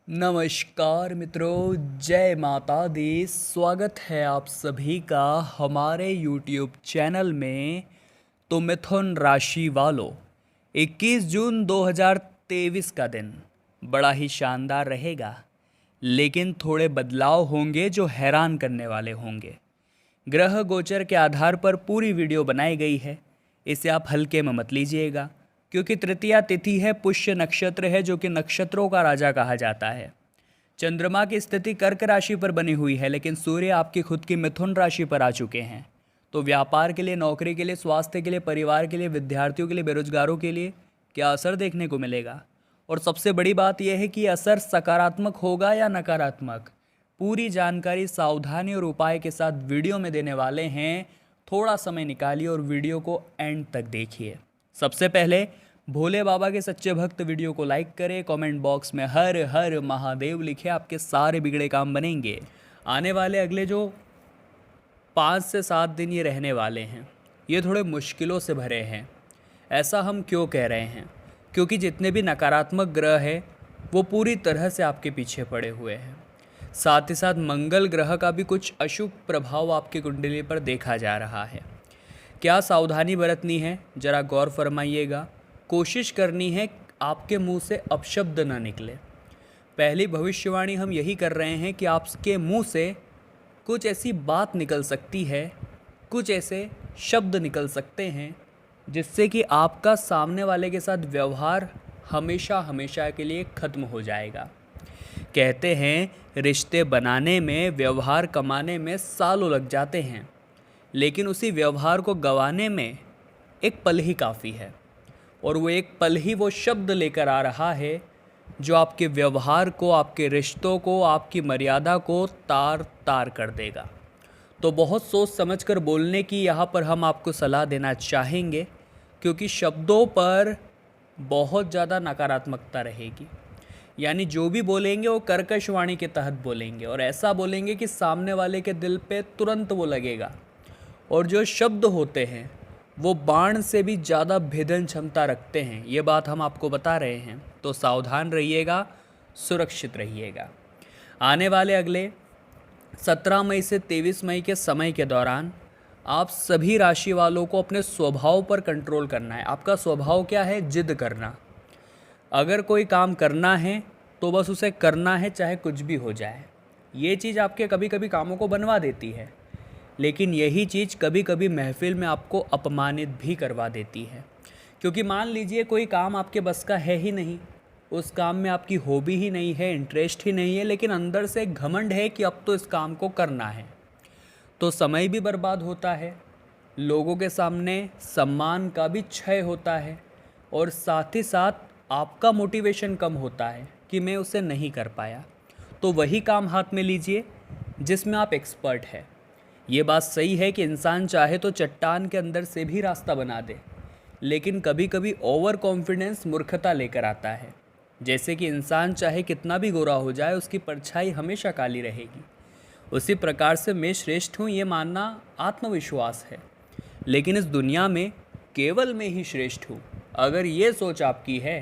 नमस्कार मित्रों, जय माता दी। स्वागत है आप सभी का हमारे YouTube चैनल में। तो मिथुन राशि वालों, 21 जून 2023 का दिन बड़ा ही शानदार रहेगा, लेकिन थोड़े बदलाव होंगे जो हैरान करने वाले होंगे। ग्रह गोचर के आधार पर पूरी वीडियो बनाई गई है, इसे आप हल्के में मत लीजिएगा, क्योंकि तृतीया तिथि है, पुष्य नक्षत्र है जो कि नक्षत्रों का राजा कहा जाता है। चंद्रमा की स्थिति कर्क राशि पर बनी हुई है, लेकिन सूर्य आपकी खुद की मिथुन राशि पर आ चुके हैं। तो व्यापार के लिए, नौकरी के लिए, स्वास्थ्य के लिए, परिवार के लिए, विद्यार्थियों के लिए, बेरोजगारों के लिए क्या असर देखने को मिलेगा। और सबसे बड़ी बात यह है कि ये असर सकारात्मक होगा या नकारात्मक, पूरी जानकारी सावधानी और उपाय के साथ वीडियो में देने वाले हैं। थोड़ा समय निकालिए और वीडियो को एंड तक देखिए। सबसे पहले भोले बाबा के सच्चे भक्त वीडियो को लाइक करें, कमेंट बॉक्स में हर हर महादेव लिखे, आपके सारे बिगड़े काम बनेंगे। आने वाले अगले जो 5 से 7 दिन ये रहने वाले हैं, ये थोड़े मुश्किलों से भरे हैं। ऐसा हम क्यों कह रहे हैं? क्योंकि जितने भी नकारात्मक ग्रह हैं वो पूरी तरह से आपके पीछे पड़े हुए हैं। साथ ही साथ मंगल ग्रह का भी कुछ अशुभ प्रभाव आपकी कुंडली पर देखा जा रहा है। क्या सावधानी बरतनी है, जरा गौर फरमाइएगा। कोशिश करनी है आपके मुंह से अपशब्द न निकले। पहली भविष्यवाणी हम यही कर रहे हैं कि आपके मुंह से कुछ ऐसी बात निकल सकती है, कुछ ऐसे शब्द निकल सकते हैं जिससे कि आपका सामने वाले के साथ व्यवहार हमेशा हमेशा के लिए ख़त्म हो जाएगा। कहते हैं रिश्ते बनाने में, व्यवहार कमाने में सालों लग जाते हैं, लेकिन उसी व्यवहार को गंवाने में एक पल ही काफ़ी है। और वो एक पल ही वो शब्द लेकर आ रहा है जो आपके व्यवहार को, आपके रिश्तों को, आपकी मर्यादा को तार तार कर देगा। तो बहुत सोच समझकर बोलने की यहाँ पर हम आपको सलाह देना चाहेंगे, क्योंकि शब्दों पर बहुत ज़्यादा नकारात्मकता रहेगी। यानी जो भी बोलेंगे वो कर्कश वाणी के तहत बोलेंगे, और ऐसा बोलेंगे कि सामने वाले के दिल पे तुरंत वो लगेगा। और जो शब्द होते हैं वो बाण से भी ज़्यादा भेदन क्षमता रखते हैं, ये बात हम आपको बता रहे हैं। तो सावधान रहिएगा, सुरक्षित रहिएगा। आने वाले अगले 17 मई से 23 मई के समय के दौरान आप सभी राशि वालों को अपने स्वभाव पर कंट्रोल करना है। आपका स्वभाव क्या है? जिद करना। अगर कोई काम करना है तो बस उसे करना है, चाहे कुछ भी हो जाए। ये चीज़ आपके कभी कभी कामों को बनवा देती है, लेकिन यही चीज़ कभी कभी महफिल में आपको अपमानित भी करवा देती है। क्योंकि मान लीजिए कोई काम आपके बस का है ही नहीं, उस काम में आपकी हॉबी ही नहीं है, इंटरेस्ट ही नहीं है, लेकिन अंदर से एक घमंड है कि अब तो इस काम को करना है। तो समय भी बर्बाद होता है, लोगों के सामने सम्मान का भी क्षय होता है, और साथ ही साथ आपका मोटिवेशन कम होता है कि मैं उसे नहीं कर पाया। तो वही काम हाथ में लीजिए जिसमें आप एक्सपर्ट हैं। ये बात सही है कि इंसान चाहे तो चट्टान के अंदर से भी रास्ता बना दे, लेकिन कभी कभी ओवर कॉन्फिडेंस मूर्खता लेकर आता है। जैसे कि इंसान चाहे कितना भी गोरा हो जाए, उसकी परछाई हमेशा काली रहेगी। उसी प्रकार से मैं श्रेष्ठ हूँ ये मानना आत्मविश्वास है, लेकिन इस दुनिया में केवल मैं ही श्रेष्ठ हूँ, अगर ये सोच आपकी है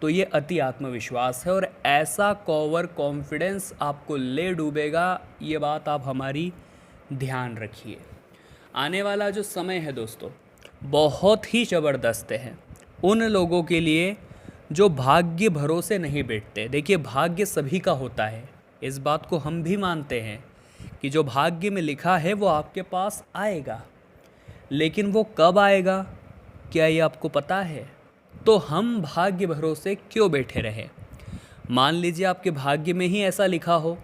तो ये अति आत्मविश्वास है, और ऐसा ओवर कॉन्फिडेंस आपको ले डूबेगा। ये बात आप हमारी ध्यान रखिए। आने वाला जो समय है दोस्तों, बहुत ही ज़बरदस्त है उन लोगों के लिए जो भाग्य भरोसे नहीं बैठते। देखिए, भाग्य सभी का होता है, इस बात को हम भी मानते हैं कि जो भाग्य में लिखा है वो आपके पास आएगा, लेकिन वो कब आएगा, क्या ये आपको पता है? तो हम भाग्य भरोसे क्यों बैठे रहे? मान लीजिए आपके भाग्य में ही ऐसा लिखा हो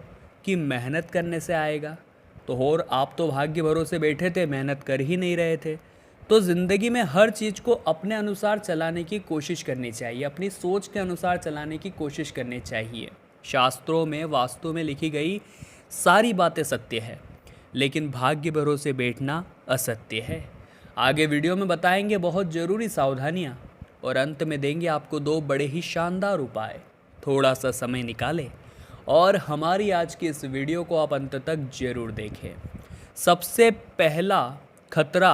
कि मेहनत करने से आएगा, तो और आप तो भाग्य भरोसे बैठे थे, मेहनत कर ही नहीं रहे थे। तो ज़िंदगी में हर चीज़ को अपने अनुसार चलाने की कोशिश करनी चाहिए, अपनी सोच के अनुसार चलाने की कोशिश करनी चाहिए। शास्त्रों में, वास्तु में लिखी गई सारी बातें सत्य है, लेकिन भाग्य भरोसे बैठना असत्य है। आगे वीडियो में बताएंगे बहुत ज़रूरी सावधानियाँ, और अंत में देंगे आपको 2 बड़े ही शानदार उपाय। थोड़ा सा समय निकालें और हमारी आज की इस वीडियो को आप अंत तक ज़रूर देखें। सबसे पहला खतरा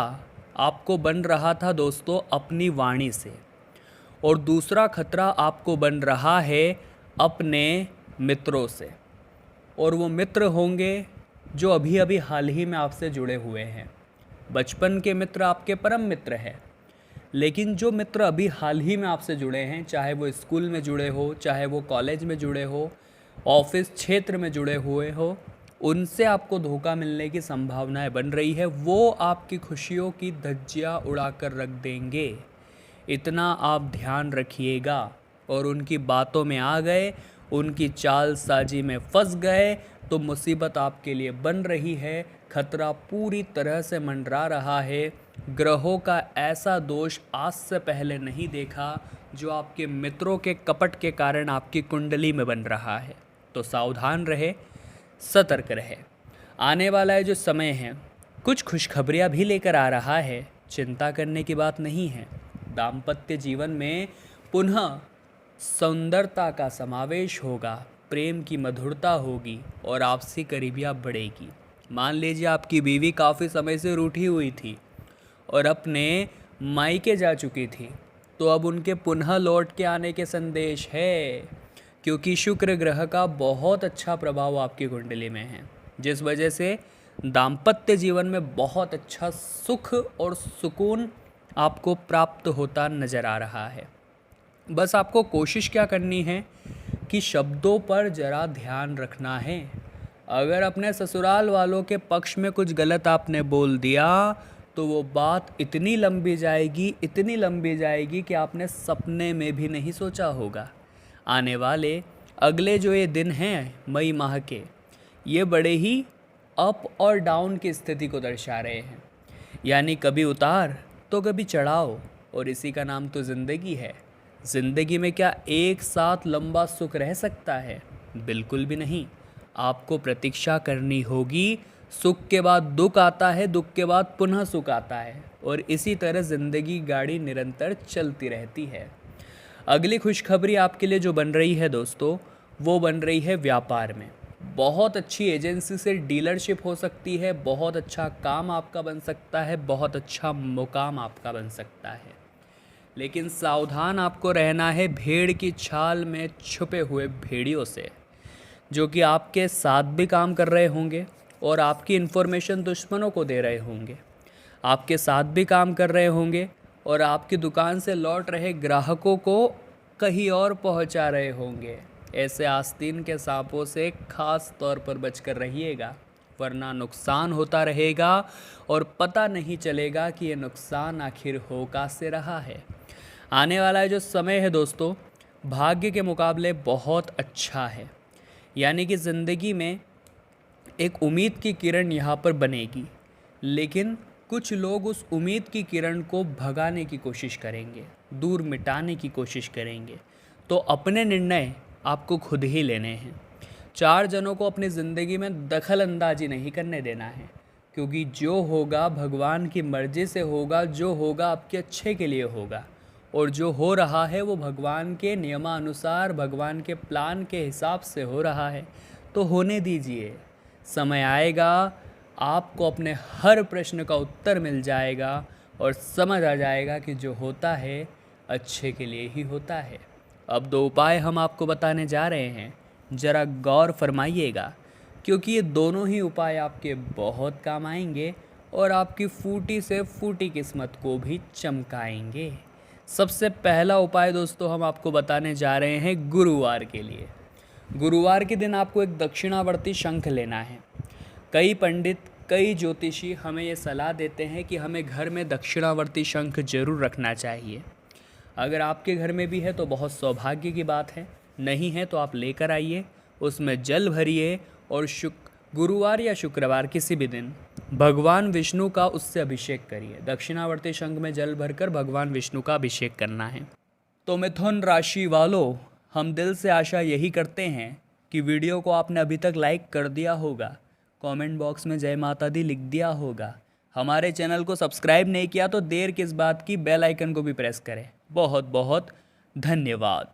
आपको बन रहा था दोस्तों अपनी वाणी से, और दूसरा खतरा आपको बन रहा है अपने मित्रों से, और वो मित्र होंगे जो अभी अभी हाल ही में आपसे जुड़े हुए हैं। बचपन के मित्र आपके परम मित्र हैं, लेकिन जो मित्र अभी हाल ही में आपसे जुड़े हैं, चाहे वो स्कूल में जुड़े हो, चाहे वो कॉलेज में जुड़े हो, ऑफिस क्षेत्र में जुड़े हुए हो, उनसे आपको धोखा मिलने की संभावनाएं बन रही है। वो आपकी खुशियों की धज्जियां उड़ाकर रख देंगे, इतना आप ध्यान रखिएगा। और उनकी बातों में आ गए, उनकी चालसाजी में फंस गए तो मुसीबत आपके लिए बन रही है। खतरा पूरी तरह से मंडरा रहा है। ग्रहों का ऐसा दोष आज से पहले नहीं देखा जो आपके मित्रों के कपट के कारण आपकी कुंडली में बन रहा है। तो सावधान रहे, सतर्क रहे। आने वाला जो समय है कुछ खुशखबरियाँ भी लेकर आ रहा है, चिंता करने की बात नहीं है। दाम्पत्य जीवन में पुनः सुंदरता का समावेश होगा, प्रेम की मधुरता होगी और आपसी करीबियाँ बढ़ेगी। मान लीजिए आपकी बीवी काफ़ी समय से रूठी हुई थी और अपने मायके जा चुकी थी, तो अब उनके पुनः लौट के आने के संदेश है, क्योंकि शुक्र ग्रह का बहुत अच्छा प्रभाव आपकी कुंडली में है, जिस वजह से दाम्पत्य जीवन में बहुत अच्छा सुख और सुकून आपको प्राप्त होता नज़र आ रहा है। बस आपको कोशिश क्या करनी है कि शब्दों पर ज़रा ध्यान रखना है। अगर अपने ससुराल वालों के पक्ष में कुछ गलत आपने बोल दिया तो वो बात इतनी लंबी जाएगी, इतनी लंबी जाएगी कि आपने सपने में भी नहीं सोचा होगा। आने वाले अगले जो ये दिन हैं मई माह के, ये बड़े ही अप और डाउन की स्थिति को दर्शा रहे हैं, यानी कभी उतार तो कभी चढ़ाव, और इसी का नाम तो ज़िंदगी है। ज़िंदगी में क्या एक साथ लंबा सुख रह सकता है? बिल्कुल भी नहीं। आपको प्रतीक्षा करनी होगी। सुख के बाद दुख आता है, दुख के बाद पुनः सुख आता है, और इसी तरह ज़िंदगी गाड़ी निरंतर चलती रहती है। अगली खुशखबरी आपके लिए जो बन रही है दोस्तों, वो बन रही है व्यापार में। बहुत अच्छी एजेंसी से डीलरशिप हो सकती है, बहुत अच्छा काम आपका बन सकता है, बहुत अच्छा मुकाम आपका बन सकता है। लेकिन सावधान आपको रहना है भेड़ की छाल में छुपे हुए भेड़ियों से, जो कि आपके साथ भी काम कर रहे होंगे और आपकी इन्फॉर्मेशन दुश्मनों को दे रहे होंगे, आपके साथ भी काम कर रहे होंगे और आपकी दुकान से लौट रहे ग्राहकों को कहीं और पहुंचा रहे होंगे। ऐसे आस्तीन के सांपों से खास तौर पर बचकर रहिएगा, वरना नुकसान होता रहेगा और पता नहीं चलेगा कि ये नुकसान आखिर हो कहाँ से रहा है। आने वाला जो समय है दोस्तों, भाग्य के मुकाबले बहुत अच्छा है, यानी कि ज़िंदगी में एक उम्मीद की किरण यहाँ पर बनेगी, लेकिन कुछ लोग उस उम्मीद की किरण को भगाने की कोशिश करेंगे, दूर मिटाने की कोशिश करेंगे। तो अपने निर्णय आपको खुद ही लेने हैं। चार जनों को अपनी ज़िंदगी में दखल अंदाजी नहीं करने देना है, क्योंकि जो होगा भगवान की मर्ज़ी से होगा, जो होगा आपके अच्छे के लिए होगा, और जो हो रहा है वो भगवान के नियमानुसार, भगवान के प्लान के हिसाब से हो रहा है। तो होने दीजिए, समय आएगा आपको अपने हर प्रश्न का उत्तर मिल जाएगा और समझ आ जाएगा कि जो होता है अच्छे के लिए ही होता है। अब दो उपाय हम आपको बताने जा रहे हैं, ज़रा गौर फरमाइएगा, क्योंकि ये दोनों ही उपाय आपके बहुत काम आएंगे और आपकी फूटी से फूटी किस्मत को भी चमकाएंगे। सबसे पहला उपाय दोस्तों हम आपको बताने जा रहे हैं गुरुवार के लिए। गुरुवार के दिन आपको एक दक्षिणावर्ती शंख लेना है। कई पंडित, कई ज्योतिषी हमें ये सलाह देते हैं कि हमें घर में दक्षिणावर्ती शंख जरूर रखना चाहिए। अगर आपके घर में भी है तो बहुत सौभाग्य की बात है, नहीं है तो आप लेकर आइए, उसमें जल भरिए और गुरुवार या शुक्रवार किसी भी दिन भगवान विष्णु का उससे अभिषेक करिए। दक्षिणावर्ती शंख में जल भरकर भगवान विष्णु का अभिषेक करना है। तो मिथुन राशि वालों, हम दिल से आशा यही करते हैं कि वीडियो को आपने अभी तक लाइक कर दिया होगा, कमेंट बॉक्स में जय माता दी लिख दिया होगा, हमारे चैनल को सब्सक्राइब नहीं किया तो देर किस बात की, बेल आइकन को भी प्रेस करें। बहुत बहुत धन्यवाद।